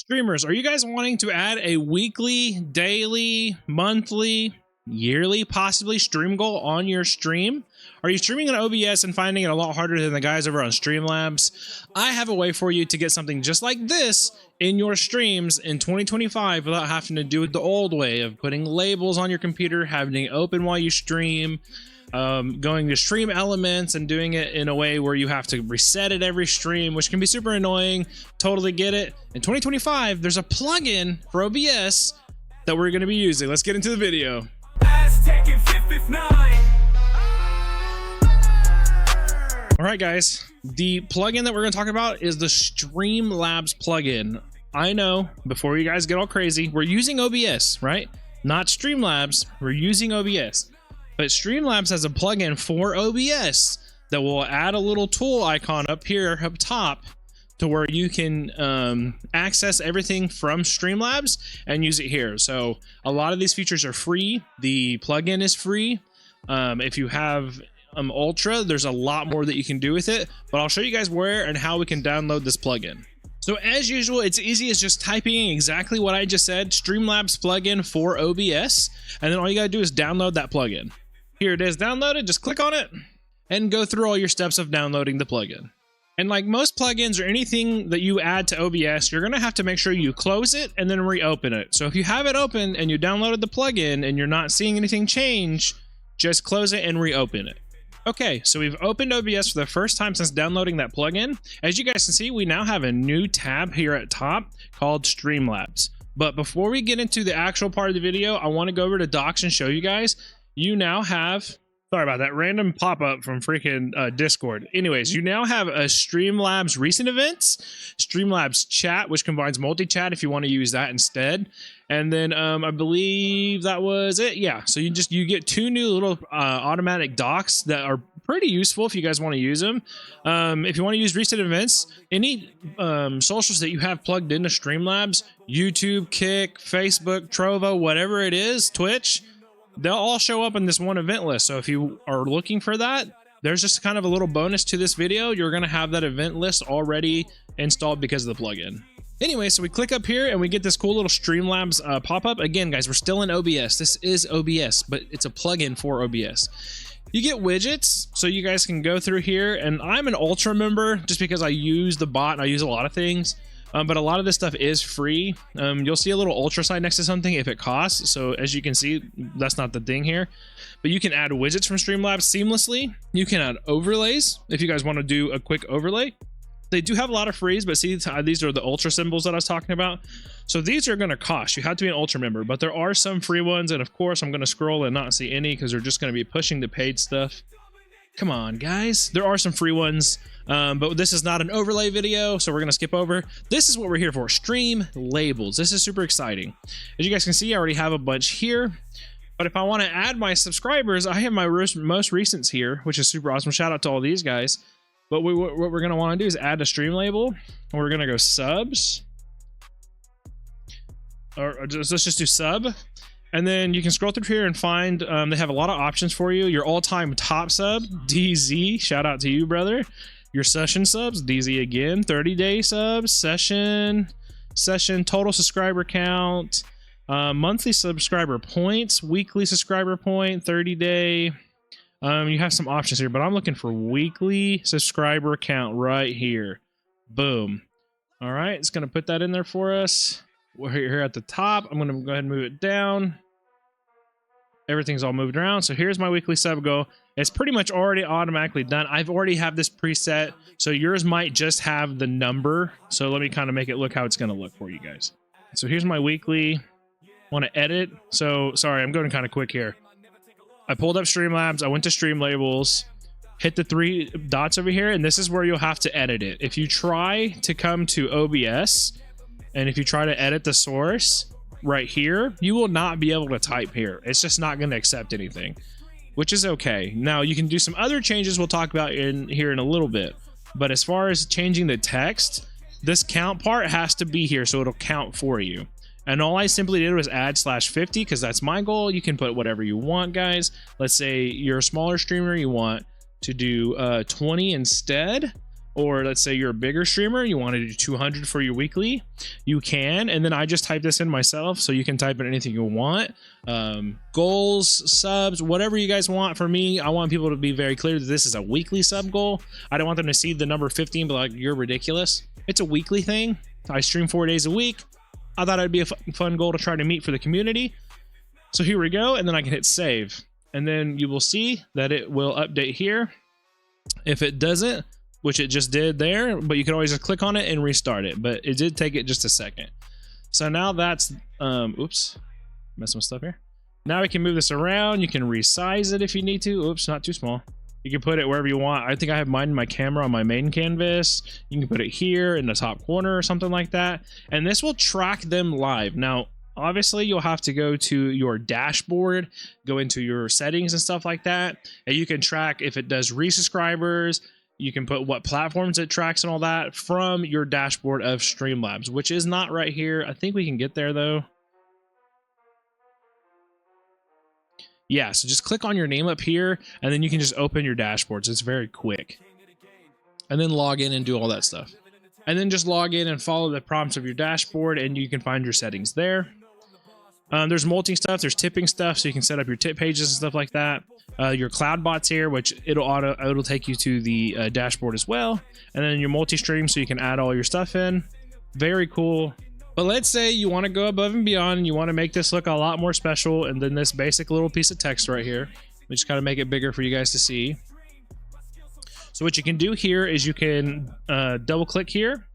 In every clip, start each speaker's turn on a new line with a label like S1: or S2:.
S1: Streamers, are you guys wanting to add a weekly, daily, monthly, yearly, possibly stream goal on your stream? Are you streaming on OBS and finding it a lot harder than the guys over on Streamlabs? I have a way for you to get something just like this in your streams in 2025 without having to do it the old way of putting labels on your computer, having it open while you stream, going to stream elements and doing it in a way where you have to reset it every stream, which can be super annoying. Totally get it. In 2025, there's a plugin for OBS that we're going to be using. Let's get into the video. All right, guys, the plugin that we're going to talk about is the Streamlabs plugin. I know, before you guys get all crazy, we're using OBS, right? Not Streamlabs, we're using OBS. But Streamlabs has a plugin for OBS that will add a little tool icon up here, up top, to where you can access everything from Streamlabs and use it here. So a lot of these features are free. The plugin is free. If you have Ultra, there's a lot more that you can do with it, but I'll show you guys where and how we can download this plugin. So as usual, it's easy as just typing in exactly what I just said, Streamlabs plugin for OBS, and then all you gotta do is download that plugin. Here it is downloaded, just click on it and go through all your steps of downloading the plugin. And like most plugins or anything that you add to OBS, you're gonna have to make sure you close it and then reopen it. So if you have it open and you downloaded the plugin and you're not seeing anything change, just close it and reopen it. Okay, so we've opened OBS for the first time since downloading that plugin. As you guys can see, we now have a new tab here at top called Streamlabs. But before we get into the actual part of the video, I wanna go over to Docs and show you guys, you now have, sorry about that random pop-up from freaking Discord. Anyways, you now have a Streamlabs recent events, Streamlabs chat, which combines multi-chat if you want to use that instead. And then I believe that was it. Yeah, so you get two new little automatic docs that are pretty useful if you guys want to use them. If you want to use recent events, any socials that you have plugged into Streamlabs, YouTube, Kick, Facebook, Trovo, whatever it is, Twitch, they'll all show up in this one event list. So if you are looking for that, there's just kind of a little bonus to this video. You're going to have that event list already installed because of the plugin. Anyway, so we click up here and we get this cool little Streamlabs pop-up. Again, guys, we're still in OBS. This is OBS, but it's a plugin for OBS. You get widgets, so you guys can go through here. And I'm an Ultra member just because I use the bot and I use a lot of things. But a lot of this stuff is free. You'll see a little Ultra sign next to something if it costs. So as you can see, that's not the thing here. But you can add widgets from Streamlabs seamlessly. You can add overlays if you guys want to do a quick overlay. They do have a lot of frees, but see, these are the Ultra symbols that I was talking about. So these are going to cost. You have to be an Ultra member, but there are some free ones. And of course, I'm going to scroll and not see any because they're just going to be pushing the paid stuff. Come on, guys. There are some free ones. But this is not an overlay video, so we're going to skip over. This is what we're here for, stream labels. This is super exciting. As you guys can see, I already have a bunch here. But if I want to add my subscribers, I have my most recents here, which is super awesome. Shout out to all these guys. But what we're going to want to do is add a stream label. And we're going to go subs. Let's just do sub. And then you can scroll through here and find, they have a lot of options for you. Your all-time top sub, DZ. Shout out to you, brother. Your session subs, DZ again, 30-day subs, session, total subscriber count, monthly subscriber points, weekly subscriber point, 30-day. You have some options here, but I'm looking for weekly subscriber count right here. Boom. All right, it's going to put that in there for us. We're here at the top. I'm going to go ahead and move it down. Everything's all moved around. So here's my weekly sub goal. It's pretty much already automatically done. I've already have this preset, so yours might just have the number. So let me kind of make it look how it's going to look for you guys. So here's my weekly. Want to edit. So sorry, I'm going kind of quick here. I pulled up Streamlabs. I went to Stream Labels, hit the three dots over here, and this is where you'll have to edit it. If you try to come to OBS, and if you try to edit the source right here, you will not be able to type here. It's just not going to accept anything, which is okay. Now you can do some other changes we'll talk about in here in a little bit. But as far as changing the text, this count part has to be here so it'll count for you. And all I simply did was add /50 because that's my goal. You can put whatever you want, guys. Let's say you're a smaller streamer, you want to do 20 instead. or let's say you're a bigger streamer, you want to do 200 for your weekly, you can. And then I just type this in myself, so you can type in anything you want. Goals, subs, whatever you guys want. For me, I want people to be very clear that this is a weekly sub goal. I don't want them to see the number 15 but like, you're ridiculous. It's a weekly thing. I stream 4 days a week. I thought it'd be a fun goal to try to meet for the community. So here we go, and then I can hit save, and then you will see that it will update here. If it doesn't, which it just did there, but you can always just click on it and restart it, but it did take it just a second. So now that's oops, messing with stuff here. Now we can move this around. You can resize it if you need to. Oops, not too small. You can put it wherever you want. I think I have mine in my camera on my main canvas. You can put it here in the top corner or something like that, and this will track them live. Now obviously you'll have to go to your dashboard, go into your settings and stuff like that, and you can track if it does resubscribers. You can put what platforms it tracks and all that from your dashboard of Streamlabs, which is not right here. I think we can get there though. Yeah, so just click on your name up here, and then you can just open your dashboards. It's very quick. And then log in and do all that stuff. And then just log in and follow the prompts of your dashboard, and you can find your settings there. There's multi stuff, there's tipping stuff, so you can set up your tip pages and stuff like that. Your cloud bots here, which it'll take you to the dashboard as well. And then your multi-stream, so you can add all your stuff in. Very cool. But let's say you want to go above and beyond, and you want to make this look a lot more special, and then this basic little piece of text right here, we just kind of make it bigger for you guys to see. So what you can do here is you can double click here,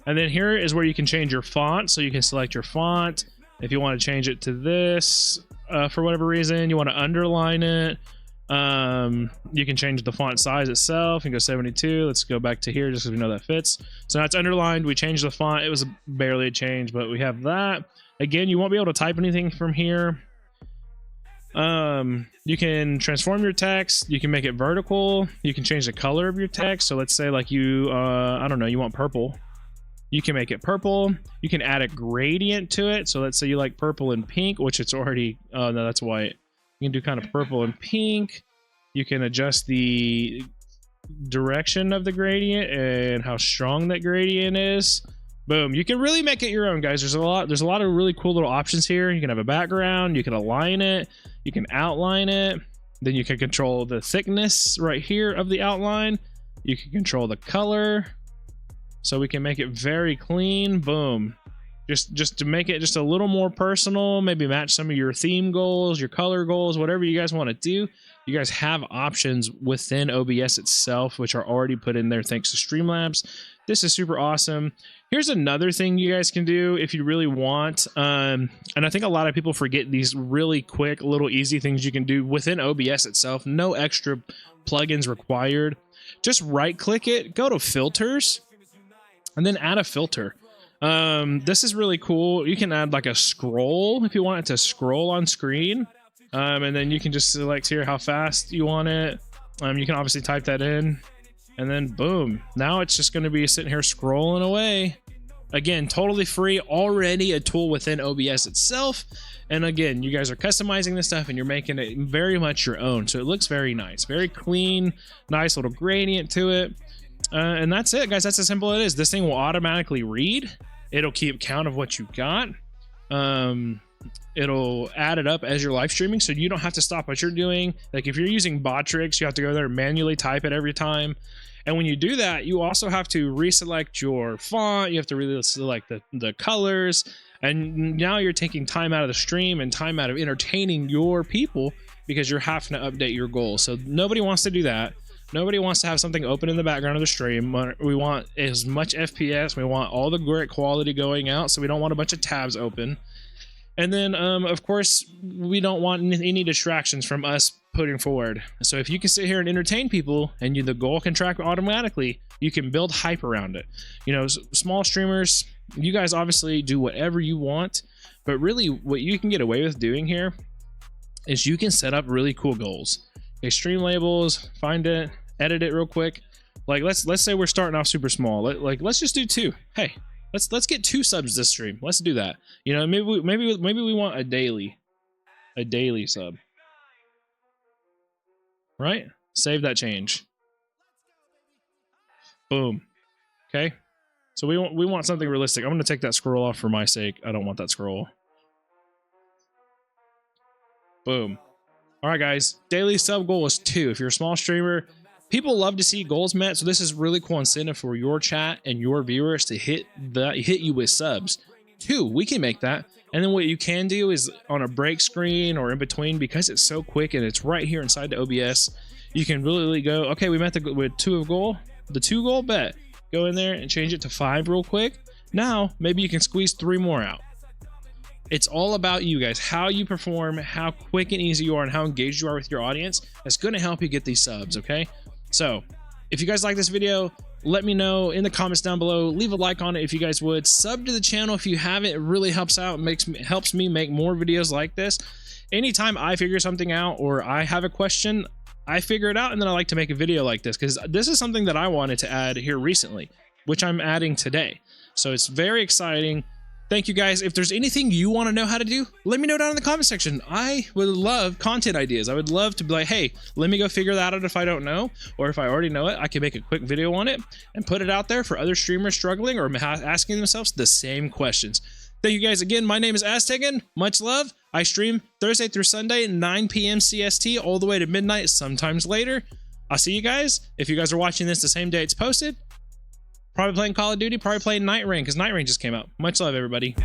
S1: and then here is where you can change your font. So you can select your font. If you want to change it to this for whatever reason, you want to underline it. You can change the font size itself and go 72. Let's go back to here just because we know that fits. So now it's underlined. We changed the font. It was barely a change, but we have that. Again, you won't be able to type anything from here. You can transform your text. You can make it vertical. You can change the color of your text. So let's say like you, I don't know, you want purple. You can make it purple. You can add a gradient to it. So let's say you like purple and pink, which it's already, oh no, that's white. You can do kind of purple and pink. You can adjust the direction of the gradient and how strong that gradient is. Boom. You can really make it your own, guys. There's a lot of really cool little options here. You can have a background, you can align it, you can outline it. Then you can control the thickness right here of the outline. You can control the color. So we can make it very clean. Boom. Just to make it just a little more personal, maybe match some of your theme goals, your color goals, whatever you guys want to do. You guys have options within OBS itself, which are already put in there thanks to Streamlabs. This is super awesome. Here's another thing you guys can do if you really want. And I think a lot of people forget these really quick, little easy things you can do within OBS itself. No extra plugins required. Just right click it, go to filters, and then add a filter. This is really cool. You can add like a scroll if you want it to scroll on screen. And then you can just select here how fast you want it. You can obviously type that in, and then boom. Now it's just going to be sitting here scrolling away. Again, totally free, already a tool within OBS itself. And again, you guys are customizing this stuff and you're making it very much your own. So it looks very nice, very clean, nice little gradient to it. And that's it, guys. That's as simple as it is. This thing will automatically read. It'll keep count of what you got. It'll add it up as you're live streaming, so you don't have to stop what you're doing. Like if you're using Botrix, you have to go there and manually type it every time. And when you do that, you also have to reselect your font. You have to really select the colors. And now you're taking time out of the stream and time out of entertaining your people because you're having to update your goals. So nobody wants to do that. Nobody wants to have something open in the background of the stream. We want as much FPS. We want all the great quality going out, so we don't want a bunch of tabs open. And then, of course, we don't want any distractions from us putting forward. So if you can sit here and entertain people and the goal can track automatically, you can build hype around it. You know, small streamers, you guys obviously do whatever you want, but really what you can get away with doing here is you can set up really cool goals. Okay, stream labels, find it, edit it real quick. Like let's say we're starting off super small. Let's just do 2. Hey, let's get 2 subs this stream. Let's do that. You know, maybe we want a daily sub. Right? Save that change. Boom. Okay, so we want something realistic. I'm going to take that scroll off for my sake. I don't want that scroll. Boom. All right, guys. Daily sub goal is 2. If you're a small streamer, people love to see goals met. So this is really cool incentive for your chat and your viewers to hit you with subs. 2, we can make that. And then what you can do is on a break screen or in between, because it's so quick and it's right here inside the OBS, you can really go, okay, we met with 2 of goal, the 2 goal bet. Go in there and change it to 5 real quick. Now, maybe you can squeeze 3 more out. It's all about you guys, how you perform, how quick and easy you are, and how engaged you are with your audience. That's going to help you get these subs, okay? So if you guys like this video, let me know in the comments down below. Leave a like on it if you guys would. Sub to the channel if you haven't. It really helps out. Helps me make more videos like this. Anytime I figure something out or I have a question, I figure it out, and then I like to make a video like this because this is something that I wanted to add here recently, which I'm adding today. So it's very exciting. Thank you guys. If there's anything you want to know how to do, let me know down in the comment section. I would love content ideas. I would love to be like, hey, let me go figure that out if I don't know, or if I already know it, I can make a quick video on it and put it out there for other streamers struggling or asking themselves the same questions. Thank you guys again. My name is Aztecan. Much love. I stream Thursday through Sunday, 9 p.m. CST, all the way to midnight, sometimes later. I'll see you guys. If you guys are watching this the same day it's posted, probably playing Call of Duty, probably playing Night Rain, because Night Rain just came out. Much love, everybody.